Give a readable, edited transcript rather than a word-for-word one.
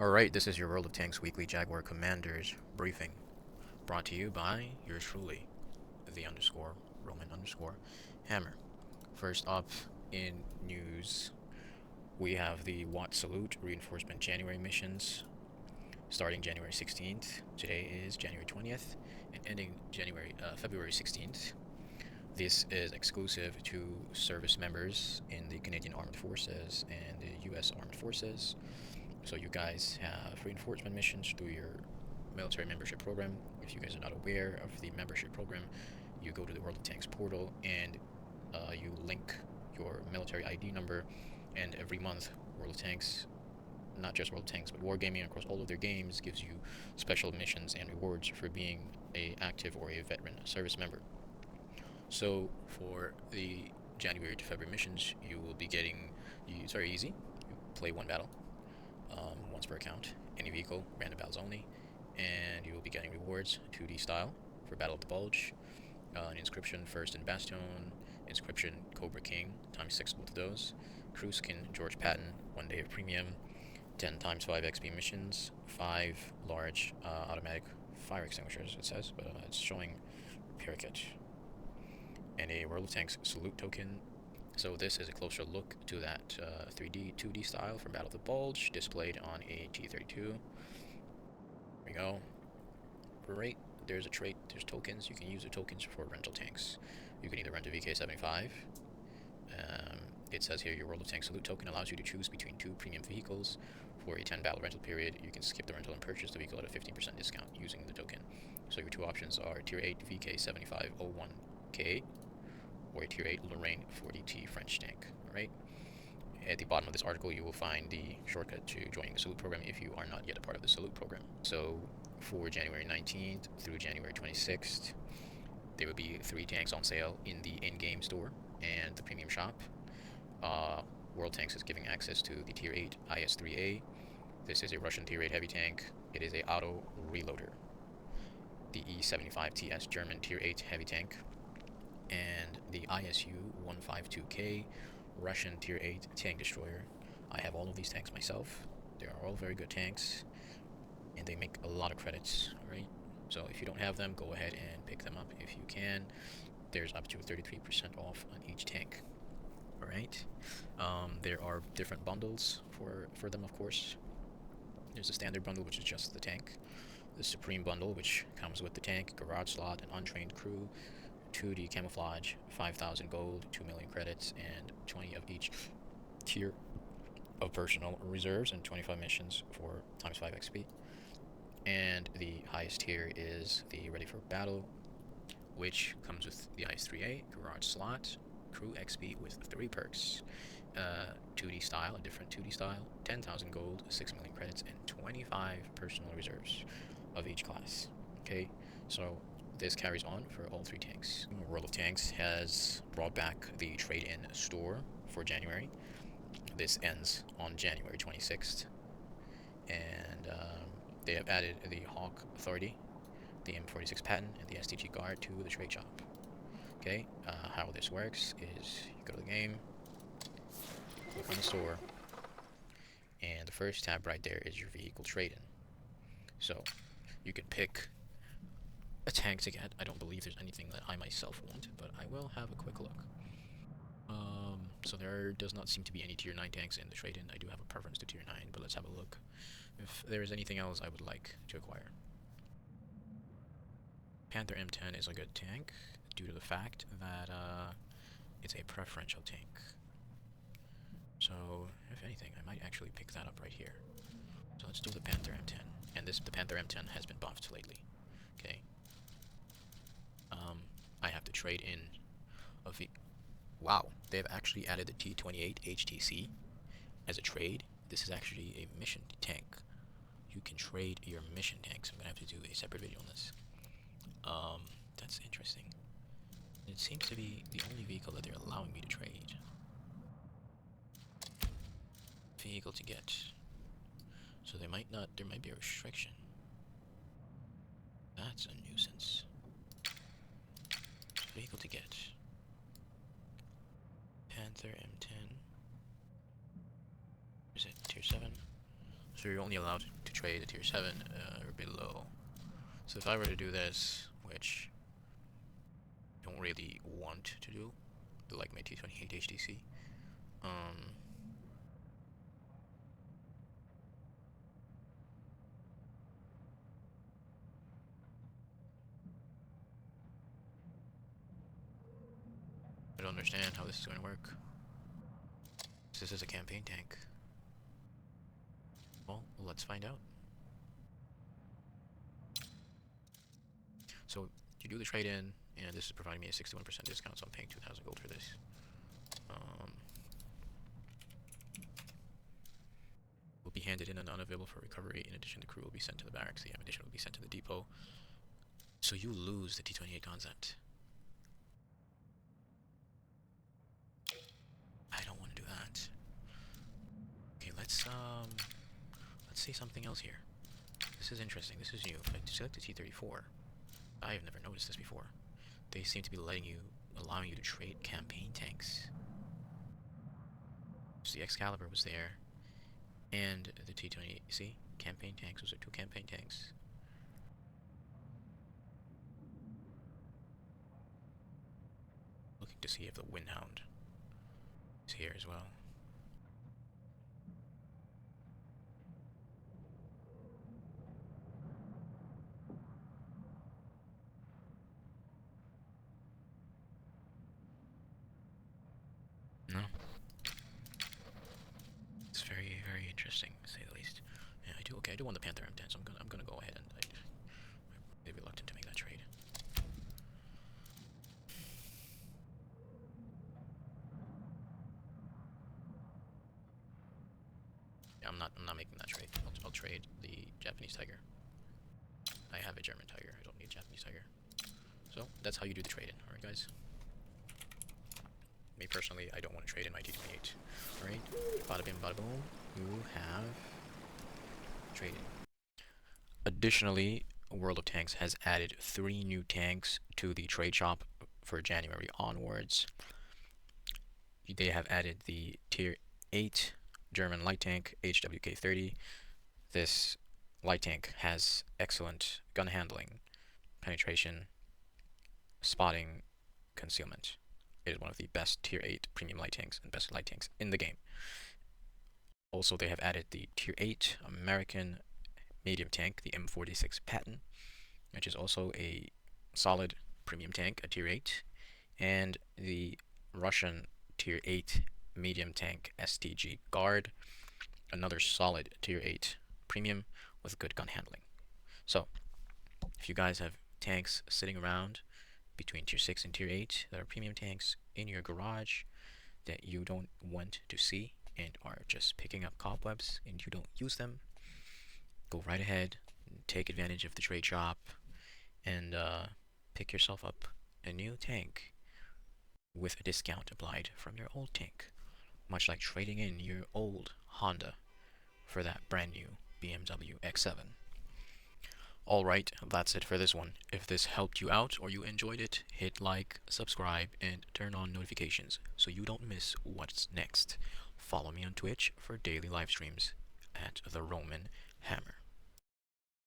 Alright, this is your World of Tanks Weekly Jaguar Commanders briefing, brought to you by yours truly, the underscore Roman underscore Hammer. First up in news, we have the Watt Salute Reinforcement January missions starting January 16th. Today is January 20th and ending February 16th. This is exclusive to service members in the Canadian Armed Forces and the US Armed Forces. So you guys have reinforcement missions through your military membership program. If you guys are not aware of the membership program, you go to the World of Tanks portal and you link your military ID number, and every month World of Tanks, not just World of Tanks, but Wargaming across all of their games gives you special missions and rewards for being a active or a veteran service member. So for the January to February missions, you will be getting, it's very easy. You play one battle, once per account, any vehicle, random battles only, and you will be getting rewards 2D style for Battle of the Bulge, an Inscription First in Bastion, Inscription Cobra King, times 6 both of those, Crew Skin George Patton, 1 day of premium, 10 times 5 XP missions, 5 large automatic fire extinguishers, it says, but it's showing repair kit, and a World of Tanks salute token. So this is a closer look to that 3D, 2D style from Battle of the Bulge, displayed on a T-32. There we go. Great. There's a trait, there's tokens. You can use the tokens for rental tanks. You can either rent a VK-75. It says here your World of Tanks salute token allows you to choose between 2 premium vehicles for a 10 battle rental period. You can skip the rental and purchase the vehicle at a 15% discount using the token. So your 2 options are Tier 8 VK-7501K or a Tier 8 Lorraine 40T French tank. Alright? At the bottom of this article, you will find the shortcut to joining the Salute program if you are not yet a part of the Salute program. So, for January 19th through January 26th, there will be 3 tanks on sale in the in-game store and the premium shop. World Tanks is giving access to the Tier 8 IS-3A. This is a Russian Tier 8 heavy tank. It is a auto reloader. The E-75TS German Tier 8 heavy tank, and the ISU-152K Russian Tier 8 tank destroyer. I have all of these tanks myself. They are all very good tanks, and they make a lot of credits, right? So if you don't have them, go ahead and pick them up if you can. There's up to 33% off on each tank. Alright? There are different bundles for them, of course. There's the standard bundle, which is just the tank. The Supreme bundle, which comes with the tank, garage slot, an untrained crew, 2D camouflage, 5,000 gold, 2 million credits, and 20 of each tier of personal reserves, and 25 missions for times 5 XP. And the highest tier is the Ready for Battle, which comes with the IS-3A, garage slot, crew XP with 3 perks, 2D style, a different 2D style, 10,000 gold, 6 million credits, and 25 personal reserves of each class. Okay, so this carries on for all 3 tanks. World of Tanks has brought back the trade-in store for January. This ends on January 26th, and they have added the Hawk Authority, the M46 Patton, and the STG Guard to the trade shop. Okay, how this works is you go to the game, click on the store, and the first tab right there is your vehicle trade-in. So you can pick a tank to get. I don't believe there's anything that I myself want, but I will have a quick look. So there does not seem to be any Tier 9 tanks in the trade-in. I do have a preference to Tier 9, but let's have a look if there is anything else I would like to acquire. Panther M10 is a good tank due to the fact that it's a preferential tank. So, if anything, I might actually pick that up right here. So let's do the Panther M10. And the Panther M10 has been buffed lately. Okay. I have to trade in a Wow, they've actually added the T28 HTC as a trade. This is actually a mission tank. You can trade your mission tanks. I'm gonna have to do a separate video on this. That's interesting. It seems to be the only vehicle that they're allowing me to trade. Vehicle to get. So there might be a restriction. That's a nuisance. Vehicle to get. Panther M10. Is it tier 7? So you're only allowed to trade a tier 7 or below. So if I were to do this, which I don't really want to do, like my T28 HDC, I don't understand how this is going to work. This is a campaign tank. Well, let's find out. So you do the trade in, and this is providing me a 61% discount, so I'm paying 2,000 gold for this. Will be handed in and unavailable for recovery. In addition, the crew will be sent to the barracks. The ammunition will be sent to the depot. So you lose the T28 concept. I don't want to do that. Okay, let's see something else here. This is interesting. This is new. If I select the T34, I have never noticed this before. They seem to be allowing you to trade campaign tanks. So the Excalibur was there, and the T28. See, campaign tanks. Those are 2 campaign tanks. Looking to see if the Windhound is here as well. No. It's very, very interesting, to say the least. Yeah, I do. Okay, I do want the Panther M10, so I'm gonna go ahead and I'm reluctant to make that trade. Yeah, I'm not making that trade. I'll trade the Japanese Tiger. I have a German Tiger. I don't need a Japanese Tiger. So that's how you do the trade-in. All right, guys. Me personally, I don't want to trade in my T28. Alright, bada bim bada boom, you have traded. Additionally, World of Tanks has added 3 new tanks to the trade shop for January onwards. They have added the Tier 8 German light tank, HWK-30. This light tank has excellent gun handling, penetration, spotting, concealment. It is one of the best Tier 8 premium light tanks and best light tanks in the game. Also, they have added the Tier 8 American medium tank, the M46 Patton, which is also a solid premium tank, a Tier 8, and the Russian Tier 8 medium tank STG Guard, another solid Tier 8 premium with good gun handling. So, if you guys have tanks sitting around between Tier 6 and Tier 8 that are premium tanks in your garage that you don't want to see and are just picking up cobwebs and you don't use them, go right ahead and take advantage of the trade shop and pick yourself up a new tank with a discount applied from your old tank, much like trading in your old Honda for that brand new BMW X7. Alright, that's it for this one. If this helped you out or you enjoyed it, hit like, subscribe, and turn on notifications so you don't miss what's next. Follow me on Twitch for daily live streams at The Roman Hammer.